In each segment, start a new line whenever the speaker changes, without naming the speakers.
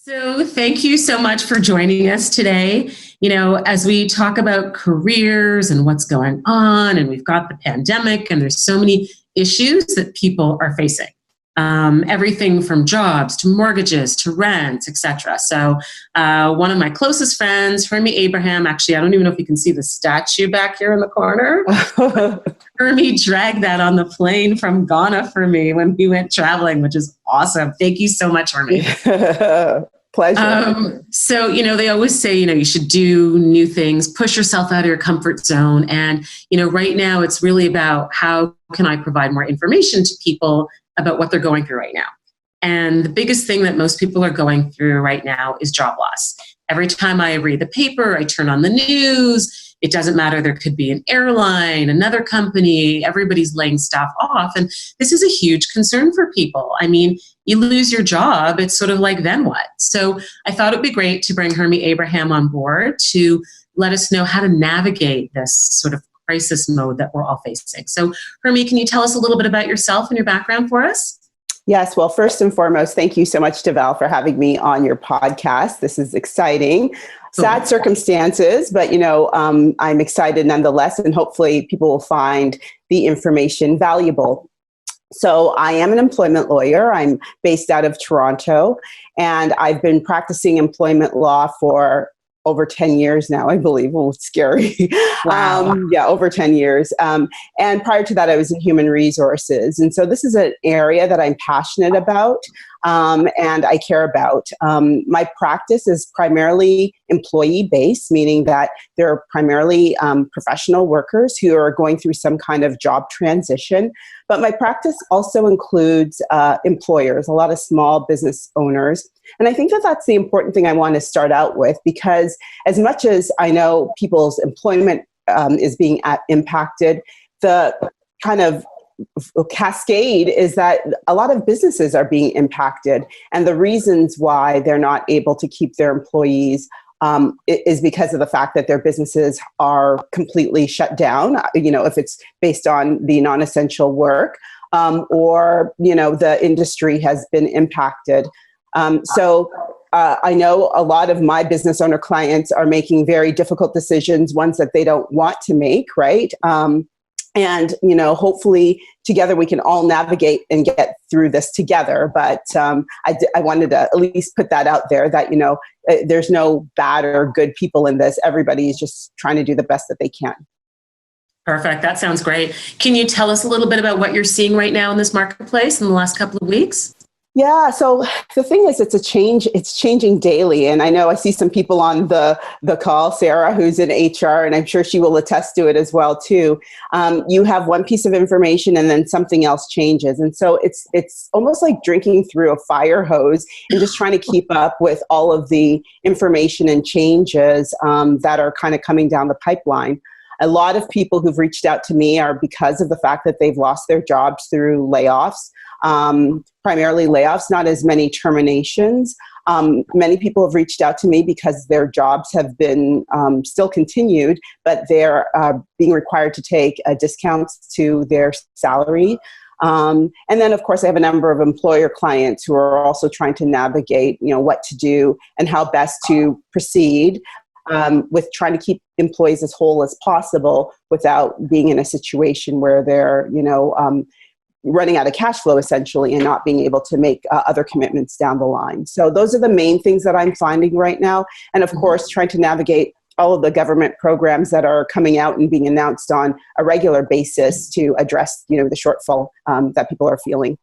So thank you so much for joining us today. As we talk about careers and what's going on, and we've got the pandemic, and there's so many issues that people are facing. Everything from jobs to mortgages to rent, etc. So one of my closest friends, Hermie Abraham, actually, I don't even know if you can see the statue back here in the corner. Hermie dragged that on the plane from Ghana for me when we went traveling, which is awesome. Thank you so much, Hermie.
Pleasure.
So, they always say, you should do new things, push yourself out of your comfort zone. And, right now it's really about how can I provide more information to people about what they're going through right now. And the biggest thing that most people are going through right now is job loss. Every time I read the paper, I turn on the news, it doesn't matter. There could be an airline, another company, everybody's laying staff off. And this is a huge concern for people. I mean, you lose your job, it's sort of like, then what? So I thought it'd be great to bring Hermie Abraham on board to let us know how to navigate this sort of crisis mode that we're all facing. So Hermie, can you tell us a little bit about yourself and your background for us?
Yes. Well, first and foremost, thank you so much, Deval, for having me on your podcast. This is exciting. Sad circumstances, but I'm excited nonetheless, and hopefully people will find the information valuable. So I am an employment lawyer. I'm based out of Toronto, and I've been practicing employment law for over 10 years now, I believe. Oh, it's scary.
Wow.
Over 10 years. And prior to that, I was in human resources. And so this is an area that I'm passionate about and I care about. My practice is primarily employee-based, meaning that they're primarily professional workers who are going through some kind of job transition. But my practice also includes employers, a lot of small business owners. And I think that that's the important thing I want to start out with, because as much as I know people's employment is being impacted, the kind of cascade is that a lot of businesses are being impacted. And the reasons why they're not able to keep their employees is because of the fact that their businesses are completely shut down, if it's based on the non-essential work, or, the industry has been impacted. So I know a lot of my business owner clients are making very difficult decisions, ones that they don't want to make, right? And, hopefully together we can all navigate and get through this together. But I wanted to at least put that out there that, there's no bad or good people in this. Everybody is just trying to do the best that they can.
Perfect. That sounds great. Can you tell us a little bit about what you're seeing right now in this marketplace in the last couple of weeks?
Yeah. So the thing is, it's changing daily. And I know I see some people on the call, Sarah, who's in HR, and I'm sure she will attest to it as well, too. You have one piece of information and then something else changes. And so it's almost like drinking through a fire hose and just trying to keep up with all of the information and changes that are kind of coming down the pipeline. A lot of people who've reached out to me are because of the fact that they've lost their jobs through layoffs. Primarily layoffs, not as many terminations. Many people have reached out to me because their jobs have been still continued, but they're being required to take discounts to their salary. And then, of course, I have a number of employer clients who are also trying to navigate, what to do and how best to proceed with trying to keep employees as whole as possible without being in a situation where they're, running out of cash flow essentially and not being able to make other commitments down the line. So those are the main things that I'm finding right now. And of course, trying to navigate all of the government programs that are coming out and being announced on a regular basis to address, the shortfall that people are feeling.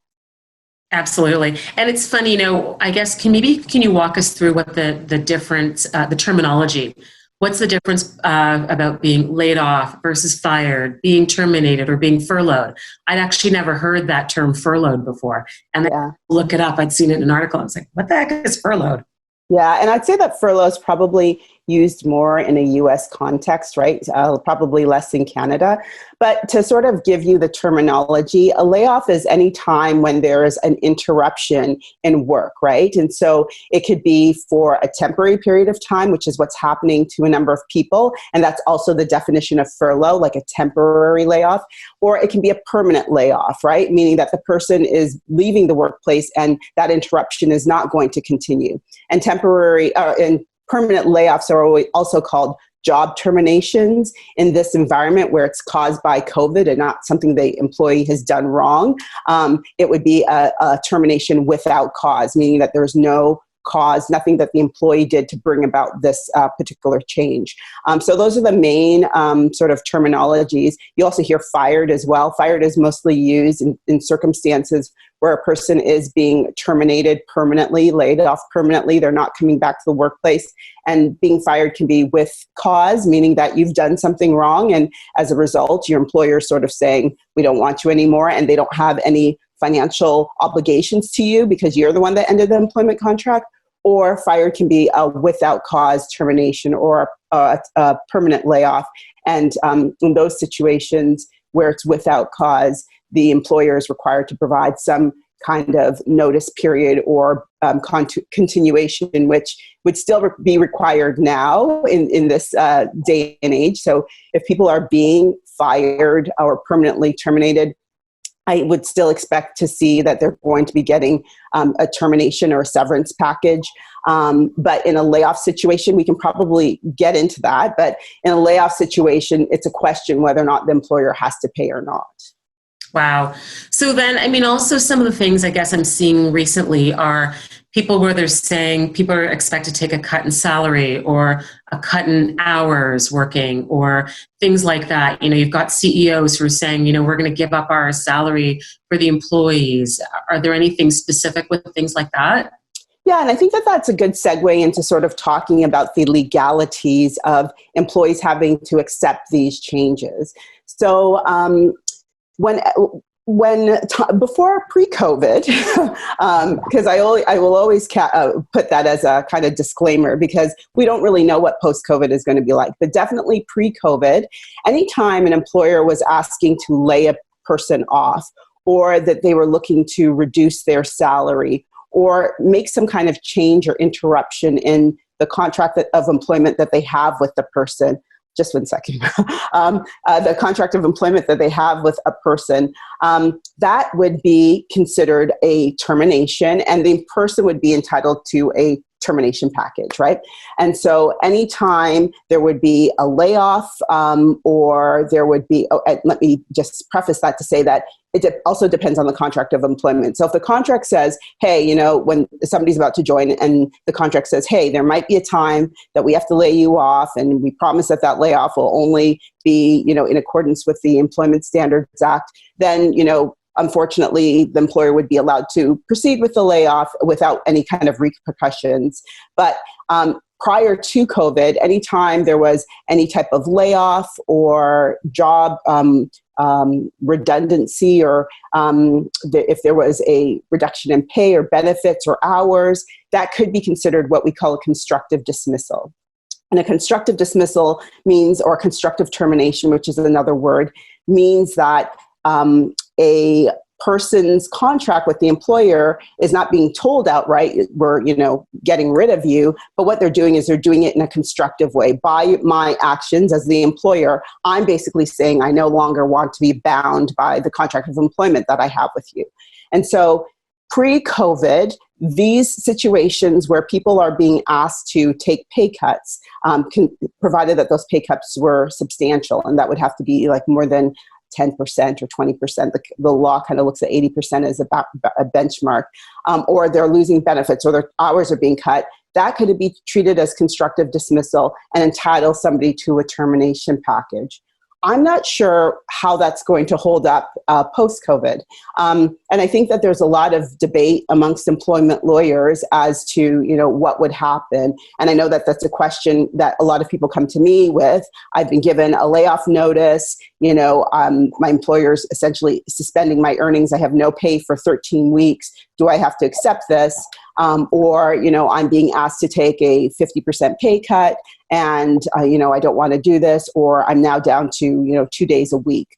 Absolutely. And it's funny, I guess, can you walk us through what the difference, the terminology, what's the difference about being laid off versus fired, being terminated, or being furloughed? I'd actually never heard that term furloughed before. And then I look it up, I'd seen it in an article. I was like, what the heck is furloughed?
Yeah, and I'd say that furlough is probably, used more in a US context, right? Probably less in Canada. But to sort of give you the terminology, a layoff is any time when there is an interruption in work, right? And so it could be for a temporary period of time, which is what's happening to a number of people. And that's also the definition of furlough, like a temporary layoff. Or it can be a permanent layoff, right? Meaning that the person is leaving the workplace and that interruption is not going to continue. And temporary and permanent layoffs are also called job terminations in this environment where it's caused by COVID and not something the employee has done wrong. It would be a termination without cause, meaning that there's no cause, nothing that the employee did to bring about this particular change. So those are the main sort of terminologies. You also hear fired as well. Fired is mostly used in circumstances where a person is being terminated permanently, laid off permanently. They're not coming back to the workplace. And being fired can be with cause, meaning that you've done something wrong. And as a result, your employer is sort of saying, we don't want you anymore. And they don't have any financial obligations to you because you're the one that ended the employment contract. Or fired can be a without cause termination or a permanent layoff. And in those situations where it's without cause, the employer is required to provide some kind of notice period or continuation, which would still be required now in this day and age. So if people are being fired or permanently terminated, I would still expect to see that they're going to be getting a termination or a severance package. But in a layoff situation, we can probably get into that. But in a layoff situation, it's a question whether or not the employer has to pay or not.
Wow. So then, I mean, also some of the things I guess I'm seeing recently are people where they're saying people are expected to take a cut in salary or a cut in hours working or things like that. You know, you've got CEOs who are saying, you know, we're going to give up our salary for the employees. Are there anything specific with things like that?
Yeah, and I think that that's a good segue into sort of talking about the legalities of employees having to accept these changes. So, before pre-COVID, because I will always put that as a kind of disclaimer because we don't really know what post-COVID is going to be like. But definitely pre-COVID, anytime an employer was asking to lay a person off or that they were looking to reduce their salary or make some kind of change or interruption in the contract of employment that they have with the person, just 1 second, the contract of employment that they have with a person, that would be considered a termination and the person would be entitled to a termination package, right? And so anytime there would be a layoff or there would be, let me just preface that to say that it also depends on the contract of employment. So if the contract says, hey, you know, when somebody's about to join and the contract says, hey, there might be a time that we have to lay you off and we promise that that layoff will only be, you know, in accordance with the Employment Standards Act, then, you know, unfortunately, the employer would be allowed to proceed with the layoff without any kind of repercussions. But prior to COVID, anytime there was any type of layoff or job redundancy or if there was a reduction in pay or benefits or hours, that could be considered what we call a constructive dismissal. And a constructive dismissal means, or constructive termination, which is another word, means that a person's contract with the employer is not being told outright, we're, you know, getting rid of you, but what they're doing is they're doing it in a constructive way. By my actions as the employer, I'm basically saying I no longer want to be bound by the contract of employment that I have with you. And so pre-COVID, these situations where people are being asked to take pay cuts, provided that those pay cuts were substantial, and that would have to be like more than 10% or 20%. The law kind of looks at 80% as a benchmark, or they're losing benefits or their hours are being cut. That could be treated as constructive dismissal and entitle somebody to a termination package. I'm not sure how that's going to hold up post-COVID. And I think that there's a lot of debate amongst employment lawyers as to, you know, what would happen. And I know that that's a question that a lot of people come to me with. I've been given a layoff notice. You know, my employer's essentially suspending my earnings. I have no pay for 13 weeks. Do I have to accept this? Or, you know, I'm being asked to take a 50% pay cut and, I don't want to do this, or I'm now down to, 2 days a week.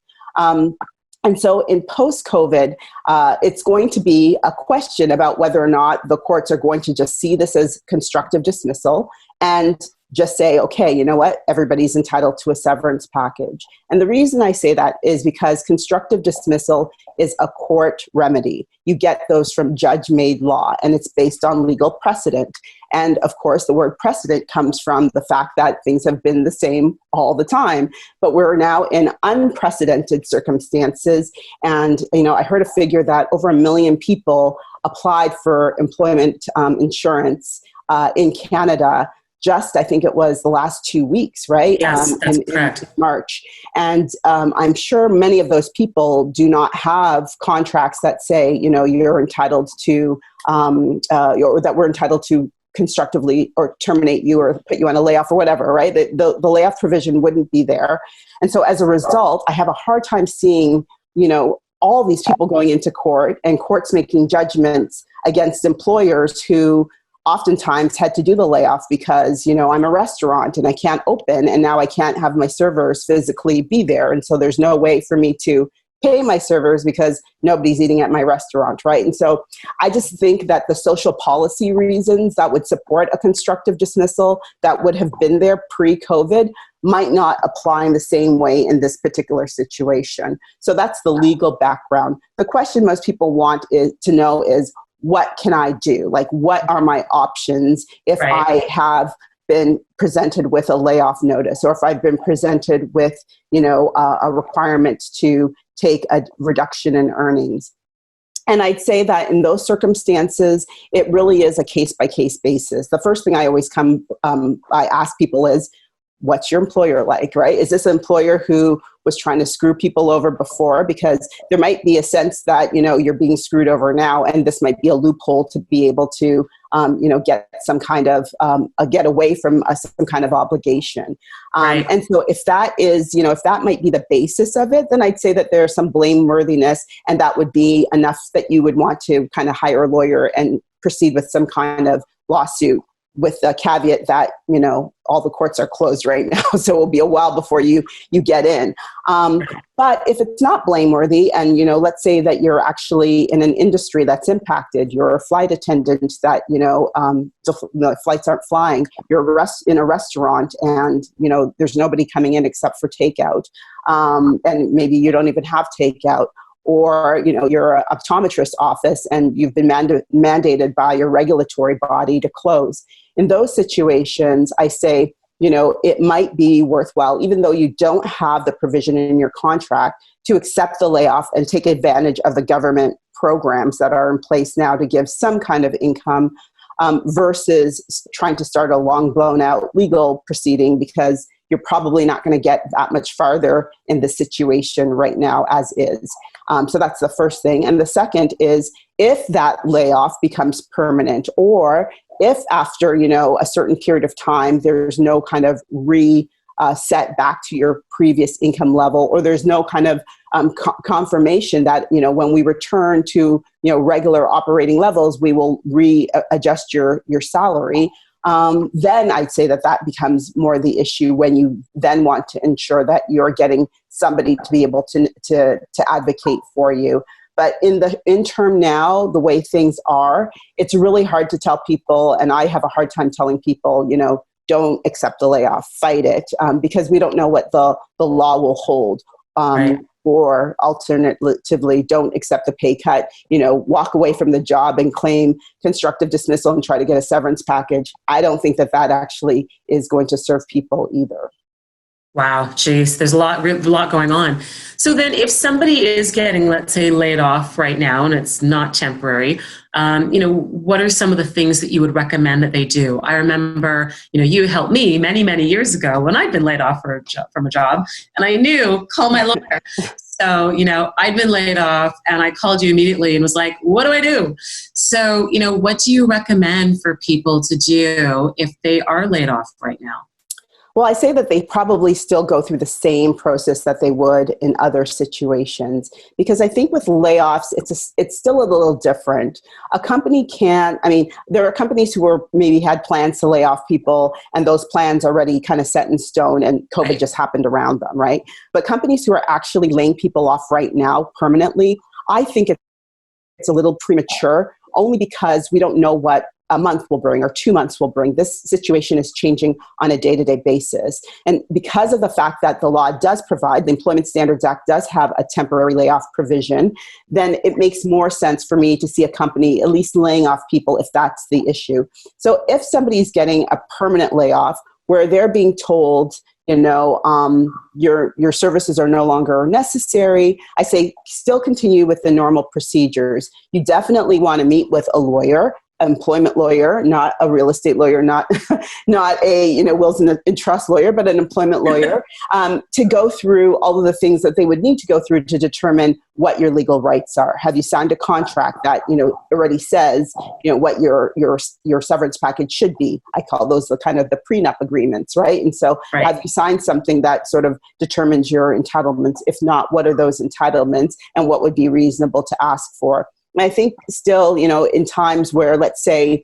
And so in post-COVID, it's going to be a question about whether or not the courts are going to just see this as constructive dismissal and just say, okay, you know what, everybody's entitled to a severance package. And the reason I say that is because constructive dismissal is a court remedy. You get those from judge-made law, and it's based on legal precedent. And of course, the word precedent comes from the fact that things have been the same all the time, but we're now in unprecedented circumstances. And, I heard a figure that over 1 million people applied for employment insurance in Canada. I think it was the last 2 weeks, right?
Yes, that's correct.
In March. And I'm sure many of those people do not have contracts that say, you're entitled to, or that we're entitled to constructively or terminate you or put you on a layoff or whatever, right? The layoff provision wouldn't be there. And so as a result, I have a hard time seeing, all these people going into court and courts making judgments against employers who oftentimes had to do the layoff because, I'm a restaurant and I can't open, and now I can't have my servers physically be there. And so there's no way for me to pay my servers because nobody's eating at my restaurant, right? And so I just think that the social policy reasons that would support a constructive dismissal that would have been there pre-COVID might not apply in the same way in this particular situation. So that's the legal background. The question most people want to know is, what can I do? Like, what are my options if I have been presented with a layoff notice, or if I've been presented with, a requirement to take a reduction in earnings? And I'd say that in those circumstances, it really is a case-by-case basis. The first thing I always I ask people is, what's your employer like, right? Is this an employer who was trying to screw people over before? Because there might be a sense that, you're being screwed over now, and this might be a loophole to be able to, get some kind of, get away from some kind of obligation. And so if that is, if that might be the basis of it, then I'd say that there's some blameworthiness, and that would be enough that you would want to kind of hire a lawyer and proceed with some kind of lawsuit, with the caveat that, all the courts are closed right now, so it will be a while before you get in. But if it's not blameworthy, and, let's say that you're actually in an industry that's impacted, you're a flight attendant that, the flights aren't flying, you're in a restaurant and, there's nobody coming in except for takeout, and maybe you don't even have takeout. Or, you're an optometrist office and you've been mandated by your regulatory body to close. In those situations, I say, it might be worthwhile, even though you don't have the provision in your contract, to accept the layoff and take advantage of the government programs that are in place now to give some kind of income, versus trying to start a long blown out legal proceeding, because you're probably not going to get that much farther in the situation right now as is. So that's the first thing. And the second is, if that layoff becomes permanent, or if after, a certain period of time, there's no kind of set back to your previous income level, or there's no kind of confirmation that, when we return to, regular operating levels, we will readjust your salary. Then I'd say that becomes more the issue, when you then want to ensure that you're getting somebody to be able to advocate for you. But in the interim now, the way things are, it's really hard to tell people, and I have a hard time telling people, don't accept the layoff, fight it, because we don't know what the law will hold. Or alternatively, don't accept the pay cut, walk away from the job and claim constructive dismissal and try to get a severance package. I don't think that actually is going to serve people either.
Wow, geez, there's a lot going on. So then if somebody is getting, let's say, laid off right now and it's not temporary, what are some of the things that you would recommend that they do? I remember, you helped me many, many years ago when I'd been laid off from a job, and I knew, call my lawyer. So, I'd been laid off and I called you immediately and was like, what do I do? So, what do you recommend for people to do if they are laid off right now?
Well, I say that they probably still go through the same process that they would in other situations, because I think with layoffs, it's still a little different. A company can't, I mean, there are companies who maybe had plans to lay off people, and those plans already kind of set in stone, and COVID just happened around them, right? But companies who are actually laying people off right now permanently, I think it's a little premature, only because we don't know what a month will bring or 2 months will bring. This situation is changing on a day-to-day basis. And because of the fact that the law does provide, the Employment Standards Act does have a temporary layoff provision, then it makes more sense for me to see a company at least laying off people if that's the issue. So if somebody's getting a permanent layoff where they're being told, your services are no longer necessary, I say still continue with the normal procedures. You definitely want to meet with a lawyer, employment lawyer, not a real estate lawyer, not a wills and trust lawyer, but an employment lawyer, to go through all of the things that they would need to go through to determine what your legal rights are. Have you signed a contract that already says what your severance package should be? I call those the kind of the prenup agreements, right? And so have you signed something that sort of determines your entitlements? If not, what are those entitlements and what would be reasonable to ask for? And I think still, in times where, let's say,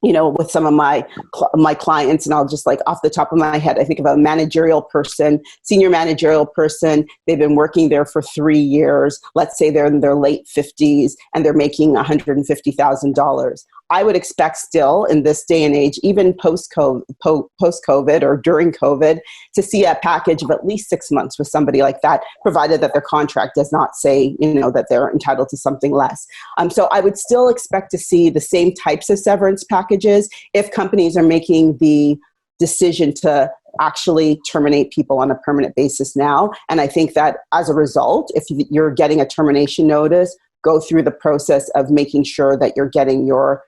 with some of my clients, and I'll just like off the top of my head, I think of a managerial person, senior managerial person. They've been working there for 3 years. Let's say they're in their late 50s and they're making $150,000. I would expect still in this day and age, even post-COVID or during COVID, to see a package of at least 6 months with somebody like that, provided that their contract does not say, that they're entitled to something less. So I would still expect to see the same types of severance packages if companies are making the decision to actually terminate people on a permanent basis now. And I think that as a result, if you're getting a termination notice, go through the process of making sure that you're getting your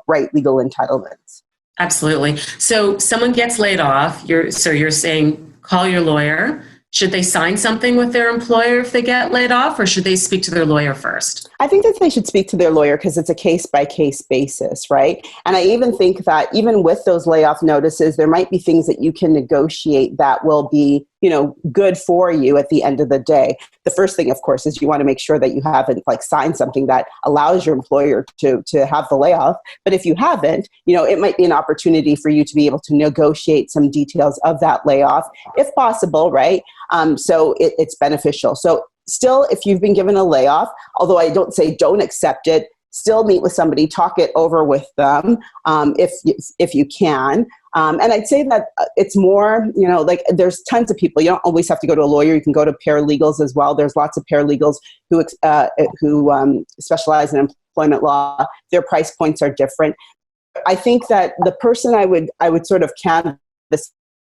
right legal entitlements.
Absolutely. So someone gets laid off. You're saying call your lawyer. Should they sign something with their employer if they get laid off, or should they speak to their lawyer first?
I think that they should speak to their lawyer because it's a case-by-case basis, right? And I even think that even with those layoff notices, there might be things that you can negotiate that will be, good for you at the end of the day. The first thing, of course, is you want to make sure that you haven't signed something that allows your employer to have the layoff. But if you haven't, it might be an opportunity for you to be able to negotiate some details of that layoff, if possible, right? So it's beneficial. So still, if you've been given a layoff, although I don't say don't accept it, still meet with somebody, talk it over with them if you can. And I'd say that it's more, there's tons of people. You don't always have to go to a lawyer. You can go to paralegals as well. There's lots of paralegals who specialize in employment law. Their price points are different. I think that the person I would sort of canvass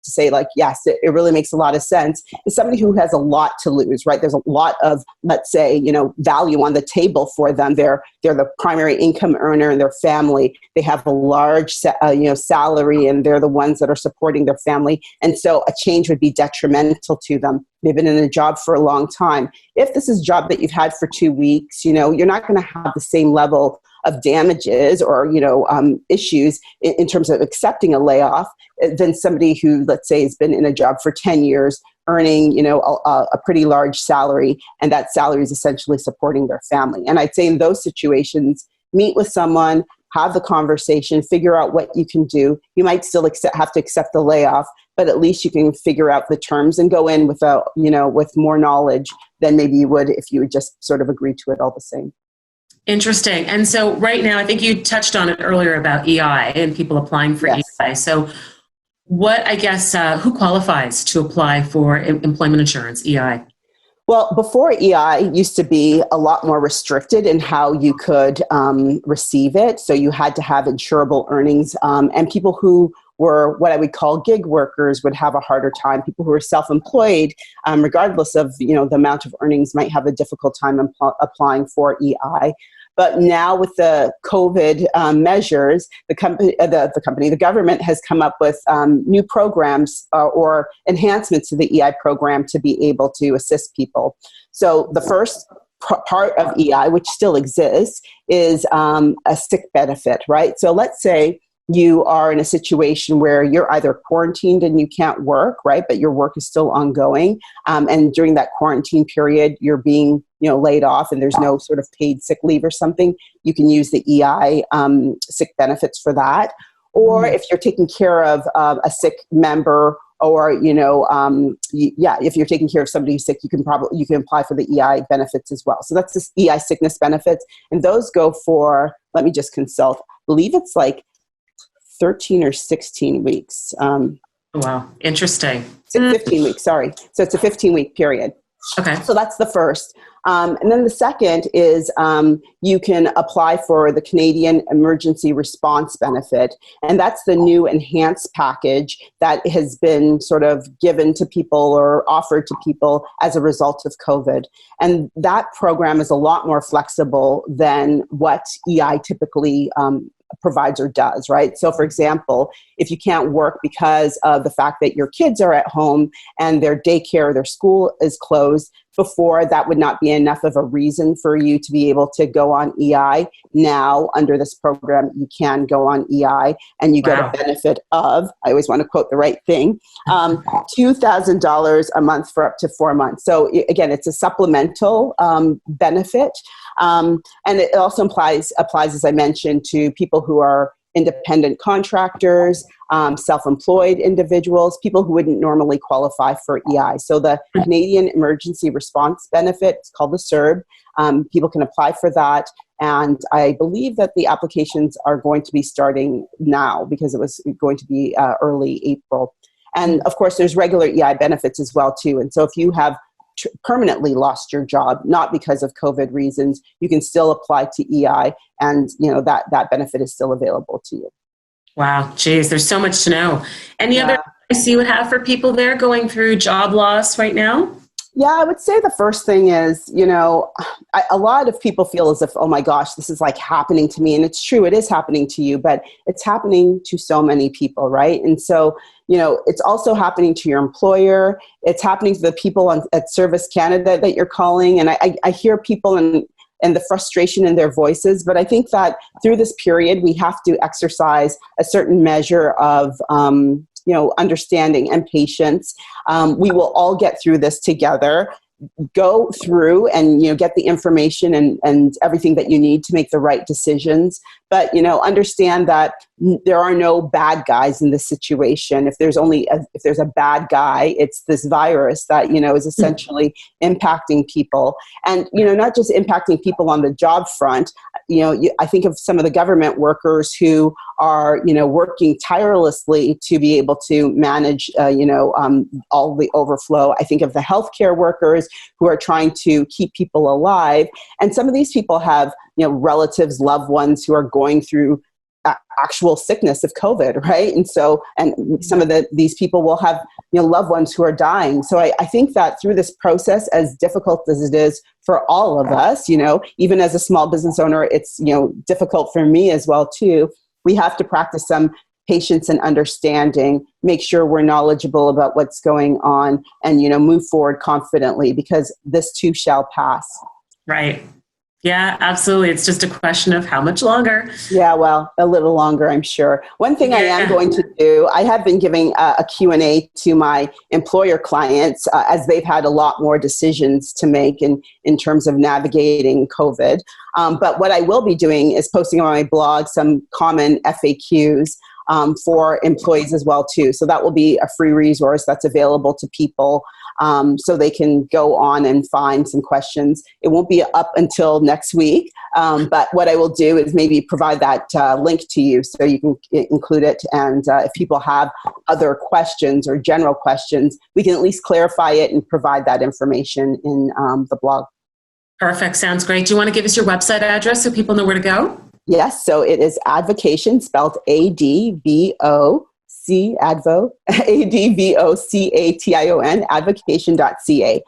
to say yes, it really makes a lot of sense, is somebody who has a lot to lose, right? There's a lot of, let's say, value on the table for them. They're the primary income earner in their family. They have a large, salary, and they're the ones that are supporting their family. And so a change would be detrimental to them. They've been in a job for a long time. If this is a job that you've had for 2 weeks, you're not going to have the same level of damages or, issues in terms of accepting a layoff than somebody who, let's say, has been in a job for 10 years, earning, a pretty large salary, and that salary is essentially supporting their family. And I'd say in those situations, meet with someone, have the conversation, figure out what you can do. You might still have to accept the layoff, but at least you can figure out the terms and go in with more knowledge than maybe you would if you would just sort of agree to it all the same.
Interesting. And so right now, I think you touched on it earlier about EI and people applying for EI. So who qualifies to apply for employment insurance, EI?
Well, before EI used to be a lot more restricted in how you could receive it. So you had to have insurable earnings, and people who were what I would call gig workers would have a harder time. People who are self-employed, regardless of the amount of earnings, might have a difficult time applying for EI. But now with the COVID measures, the government has come up with new programs or enhancements to the EI program to be able to assist people. So the first part of EI, which still exists, is a sick benefit, right? So let's say you are in a situation where you're either quarantined and you can't work, right? But your work is still ongoing. And during that quarantine period, you're being, laid off and there's no sort of paid sick leave or something. You can use the EI sick benefits for that. Or if you're taking care of a sick member, or if you're taking care of somebody who's sick, you can apply for the EI benefits as well. So that's this EI sickness benefits, and those go for, let me just consult, I believe it's like 13 or 16 weeks.
Wow, interesting.
15 weeks, sorry. So it's a 15-week period.
Okay.
So that's the first. And then the second is you can apply for the Canadian Emergency Response Benefit. And that's the new enhanced package that has been sort of given to people or offered to people as a result of COVID. And that program is a lot more flexible than what EI typically provides or does, right? So for example, if you can't work because of the fact that your kids are at home and their daycare, their school is closed, before that would not be enough of a reason for you to be able to go on EI. Now, under this program, you can go on EI and you get a benefit of, I always want to quote the right thing, $2,000 a month for up to 4 months. So again, it's a supplemental benefit. And it also applies, as I mentioned, to people who are independent contractors, self-employed individuals, people who wouldn't normally qualify for EI. So the Canadian Emergency Response Benefit, it's called the CERB. People can apply for that. And I believe that the applications are going to be starting now because it was going to be early April. And of course, there's regular EI benefits as well too. And so if you have permanently lost your job, not because of COVID reasons, you can still apply to EI, and that benefit is still available to you. Wow, geez, there's so much to know. Any other advice you would have for people there going through job loss right now? Yeah, I would say the first thing is, a lot of people feel as if, oh my gosh, this is like happening to me. And it's true, it is happening to you, but it's happening to so many people, right? And so, it's also happening to your employer. It's happening to the people at Service Canada that you're calling. And I hear people and the frustration in their voices, but I think that through this period, we have to exercise a certain measure of understanding and patience. We will all get through this together. Go through and get the information and everything that you need to make the right decisions. But understand that there are no bad guys in this situation. If there's a bad guy, it's this virus that is essentially impacting people, and not just impacting people on the job front. I think of some of the government workers who are working tirelessly to be able to manage all the overflow. I think of the healthcare workers who are trying to keep people alive, and some of these people have relatives, loved ones who are going through actual sickness of COVID, right? And so, and some of these people will have loved ones who are dying. So I think that through this process, as difficult as it is for all of us, even as a small business owner, it's difficult for me as well too. We have to practice some patience and understanding, make sure we're knowledgeable about what's going on, and move forward confidently, because this too shall pass. Right. Yeah, absolutely. It's just a question of how much longer. Yeah, well, a little longer, I'm sure. One thing I am going to do, I have been giving a Q&A to my employer clients as they've had a lot more decisions to make in terms of navigating COVID. But what I will be doing is posting on my blog some common FAQs for employees as well too. So that will be a free resource that's available to people, so they can go on and find some questions. It won't be up until next week, but what I will do is maybe provide that link to you so you can include it. And if people have other questions or general questions, we can at least clarify it and provide that information in the blog. Perfect. Sounds great. Do you want to give us your website address so people know where to go? Yes. So it is Advocation, spelled ADVOC, ADVOCATION, advocation.ca.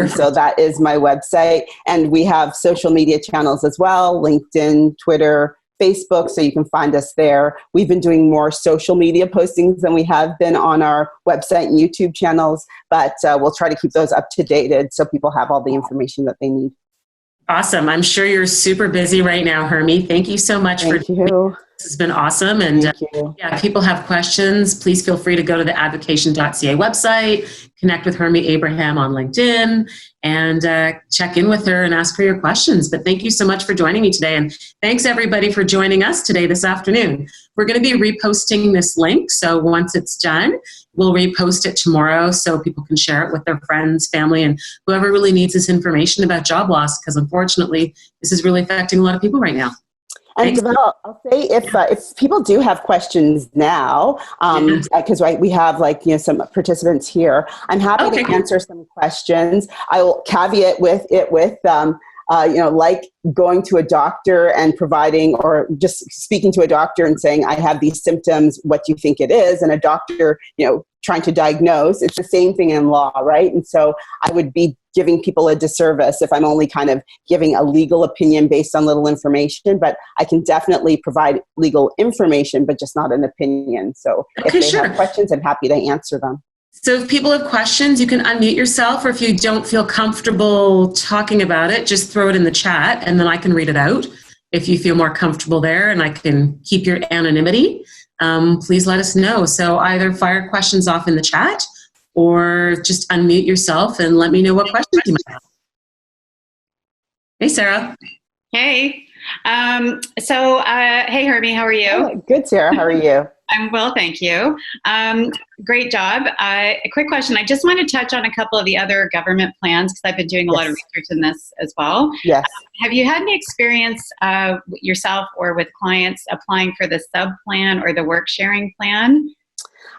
So that is my website. And we have social media channels as well, LinkedIn, Twitter, Facebook, so you can find us there. We've been doing more social media postings than we have been on our website and YouTube channels, but we'll try to keep those up to date so people have all the information that they need. Awesome. I'm sure you're super busy right now, Hermie. Thank you so much. Thank you.
This has been awesome. And
Thank you.
yeah, if people have questions, please feel free to go to the advocation.ca website, connect with Hermie Abraham on LinkedIn, and check in with her and ask her your questions. But thank you so much for joining me today. And thanks everybody for joining us today, this afternoon. We're going to be reposting this link. So once it's done, we'll repost it tomorrow so people can share it with their friends, family, and whoever really needs this information about job loss, because unfortunately, this is really affecting a lot of people right now.
And Deval, I'll say if people do have questions now, because we have some participants here, I'm happy to answer some questions. I will caveat with like going to a doctor and providing, or just speaking to a doctor and saying, I have these symptoms, what do you think it is? And a doctor, trying to diagnose. It's the same thing in law, right? And so I would be giving people a disservice if I'm only kind of giving a legal opinion based on little information, but I can definitely provide legal information, but just not an opinion. So if they have questions, I'm happy to answer them.
So if people have questions, you can unmute yourself, or if you don't feel comfortable talking about it, just throw it in the chat and then I can read it out if you feel more comfortable there, and I can keep your anonymity. Please let us know. So either fire questions off in the chat or just unmute yourself and let me know what questions you might have. Hey, Sarah.
Hey. Hey, Hermie, how are you?
Oh, good, Sarah. How are you?
I'm well, thank you. Great job. A quick question. I just want to touch on a couple of the other government plans because I've been doing a lot of research in this as well.
Yes.
Have you had any experience yourself or with clients applying for the Subplan or the work sharing plan?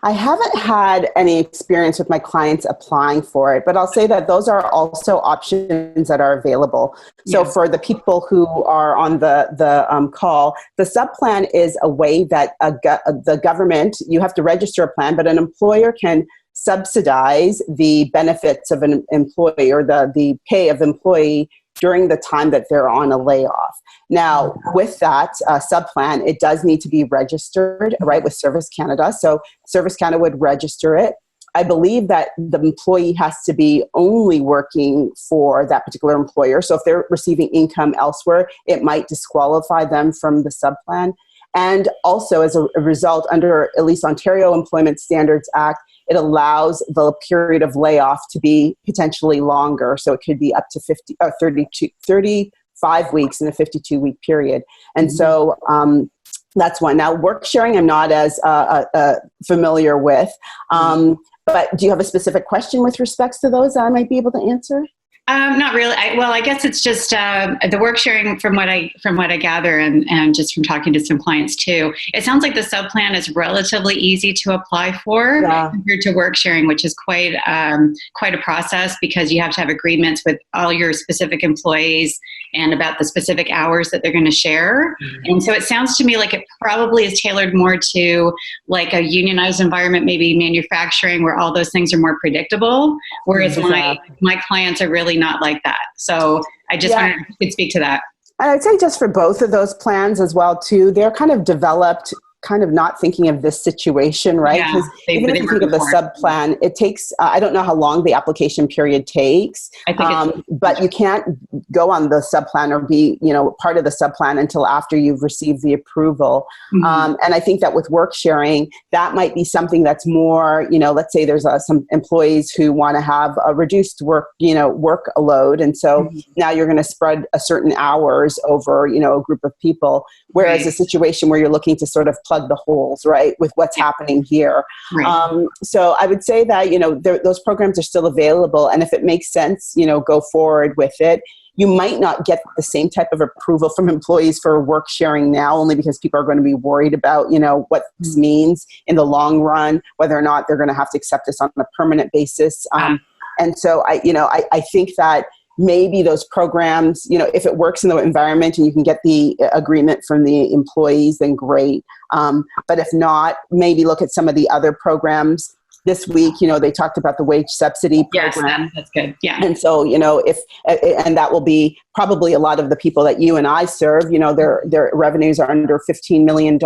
I haven't had any experience with my clients applying for it, but I'll say that those are also options that are available. So for the people who are on the call, the Subplan is a way that the government, you have to register a plan, but an employer can subsidize the benefits of an employee or the pay of employee during the time that they're on a layoff. Now, with that Subplan, it does need to be registered, right, with Service Canada. So Service Canada would register it. I believe that the employee has to be only working for that particular employer. So if they're receiving income elsewhere, it might disqualify them from the Subplan. And also, as a result, under at least Ontario Employment Standards Act, it allows the period of layoff to be potentially longer. So it could be up to 35 weeks in a 52-week period. And so that's one. Now, work sharing, I'm not as familiar with. But do you have a specific question with respects to those that I might be able to answer?
Not really. I guess it's just the work sharing from what I gather and just from talking to some clients too. It sounds like the Subplan is relatively easy to apply for compared to work sharing, which is quite a process because you have to have agreements with all your specific employees and about the specific hours that they're going to share. And so it sounds to me like it probably is tailored more to like a unionized environment, maybe manufacturing, where all those things are more predictable. Whereas my clients are really not like that. So I just wondered if you could speak to that.
And I'd say just for both of those plans as well too, they're kind of developed kind of not thinking of this situation, right? Because even if you think of the Subplan, it takes, I don't know how long the application period takes, but you can't go on the Subplan or be, part of the Subplan until after you've received the approval. And I think that with work sharing, that might be something that's more, let's say there's some employees who want to have a reduced workload. And so now you're going to spread a certain hours over, a group of people. Whereas a situation where you're looking to sort of plug the holes, right, with what's happening here. So I would say that, those programs are still available. And if it makes sense, go forward with it. You might not get the same type of approval from employees for work sharing now, only because people are going to be worried about, what this means in the long run, whether or not they're going to have to accept this on a permanent basis. And so I think that maybe those programs, if it works in the environment and you can get the agreement from the employees, then great. But if not, maybe look at some of the other programs. This week, they talked about the wage subsidy program.
Yes, that's good. Yeah.
And so, and that will be probably a lot of the people that you and I serve, their revenues are under $15 million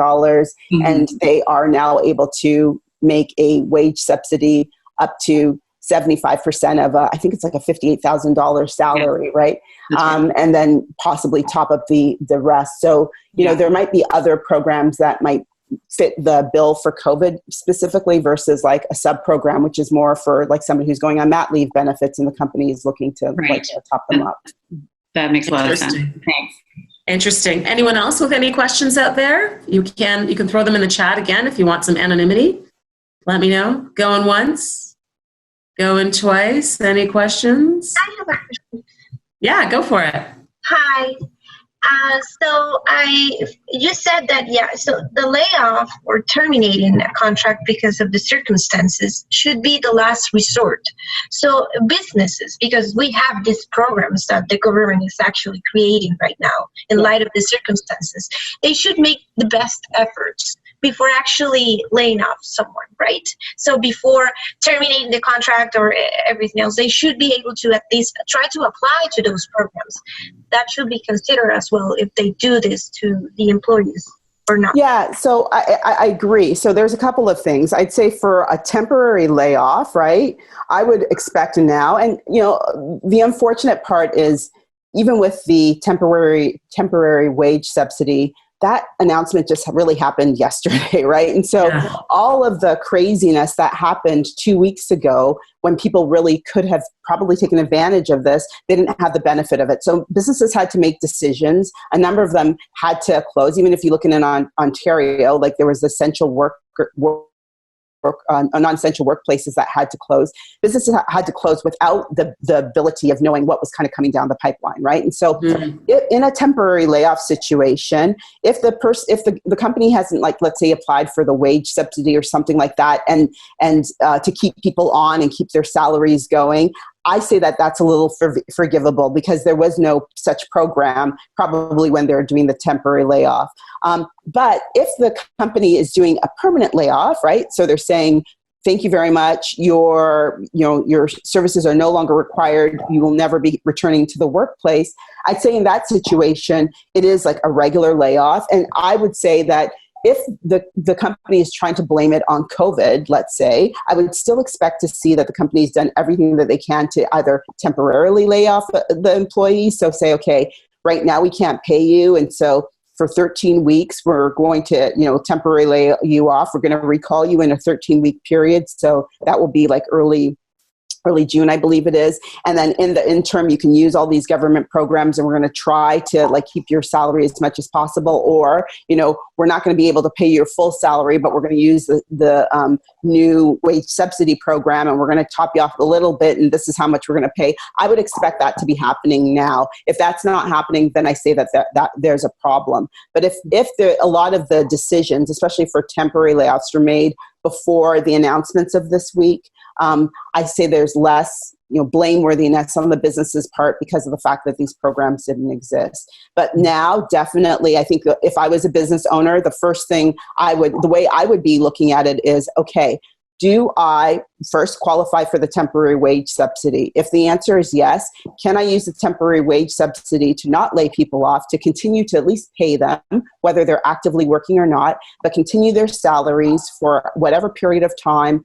and they are now able to make a wage subsidy up to 75% of I think it's like a $58,000 salary, right?
Right.
And then possibly top up the rest. So, there might be other programs that might fit the bill for COVID specifically versus like a sub program, which is more for like somebody who's going on mat leave benefits and the company is looking to like top them up.
That makes a lot of sense. Thanks.
Interesting. Anyone else with any questions out there? You can throw them in the chat again if you want some anonymity. Let me know. Going once, going twice. Any questions?
I have a question.
Yeah, go for it.
Hi. You said that, so the layoff or terminating a contract because of the circumstances should be the last resort. So businesses, because we have these programs that the government is actually creating right now in light of the circumstances, they should make the best efforts before actually laying off someone, right? So before terminating the contract or everything else, they should be able to at least try to apply to those programs. That should be considered as well if they do this to the employees or not.
Yeah, so I agree. So there's a couple of things. I'd say for a temporary layoff, right, I would expect now, and the unfortunate part is even with the temporary wage subsidy, that announcement just really happened yesterday, right? And so all of the craziness that happened 2 weeks ago when people really could have probably taken advantage of this, they didn't have the benefit of it. So businesses had to make decisions. A number of them had to close. Even if you look in Ontario, like there was essential work non-essential workplaces that had to close. Businesses had to close without the ability of knowing what was kind of coming down the pipeline, right? And so in a temporary layoff situation, if the company hasn't, like, let's say, applied for the wage subsidy or something like that, and to keep people on and keep their salaries going, I say that that's a little forgivable because there was no such program probably when they're doing the temporary layoff. But if the company is doing a permanent layoff, right? So they're saying, thank you very much. Your services are no longer required. You will never be returning to the workplace. I'd say in that situation, it is like a regular layoff. And I would say that if the company is trying to blame it on COVID, let's say, I would still expect to see that the company's done everything that they can to either temporarily lay off the employees. So say, okay, right now we can't pay you. And so for 13 weeks, we're going to, temporarily lay you off. We're going to recall you in a 13-week period. So that will be like early June, I believe it is. And then in the interim, you can use all these government programs, and we're going to try to keep your salary as much as possible. Or, we're not going to be able to pay your full salary, but we're going to use the new wage subsidy program, and we're going to top you off a little bit, and this is how much we're going to pay. I would expect that to be happening now. If that's not happening, then I say that there's a problem. But if a lot of the decisions, especially for temporary layoffs, were made before the announcements of this week, I say there's less, blameworthiness on the business's part because of the fact that these programs didn't exist. But now, definitely, I think if I was a business owner, the first thing the way I would be looking at it is, okay, do I first qualify for the temporary wage subsidy? If the answer is yes, can I use the temporary wage subsidy to not lay people off, to continue to at least pay them, whether they're actively working or not, but continue their salaries for whatever period of time,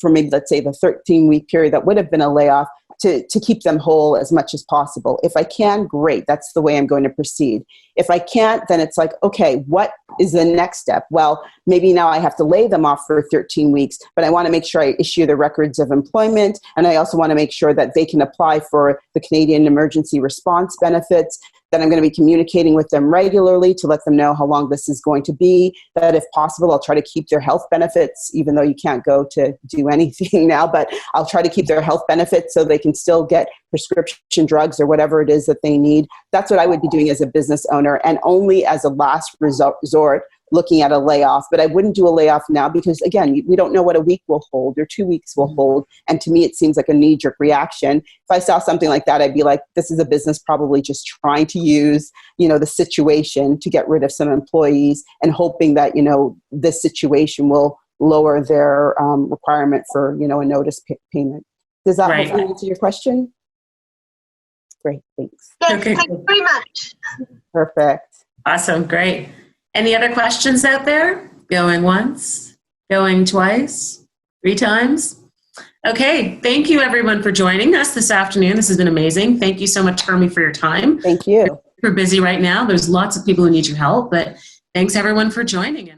for maybe, let's say, the 13-week period that would have been a layoff, to keep them whole as much as possible. If I can, great. That's the way I'm going to proceed. If I can't, then it's like, okay, what is the next step? Well, maybe now I have to lay them off for 13 weeks, but I want to make sure I issue the records of employment. And I also want to make sure that they can apply for the Canadian Emergency Response benefits, that I'm going to be communicating with them regularly to let them know how long this is going to be, that if possible, I'll try to keep their health benefits, even though you can't go to do anything now, but I'll try to keep their health benefits so they can still get prescription drugs or whatever it is that they need. That's what I would be doing as a business owner, and only as a last resort looking at a layoff. But I wouldn't do a layoff now because, again, we don't know what a week will hold or 2 weeks will hold. And to me, it seems like a knee-jerk reaction. If I saw something like that, I'd be like, this is a business probably just trying to use, the situation to get rid of some employees and hoping that, this situation will lower their requirement for, a notice payment. Does that hopefully answer your question? Great, thanks.
Yes, okay. Thank you very much.
Perfect.
Awesome, great. Any other questions out there? Going once, going twice, 3 times? Okay, thank you everyone for joining us this afternoon. This has been amazing. Thank you so much, Hermie, for your time.
Thank you.
We're busy right now. There's lots of people who need your help, but thanks everyone for joining.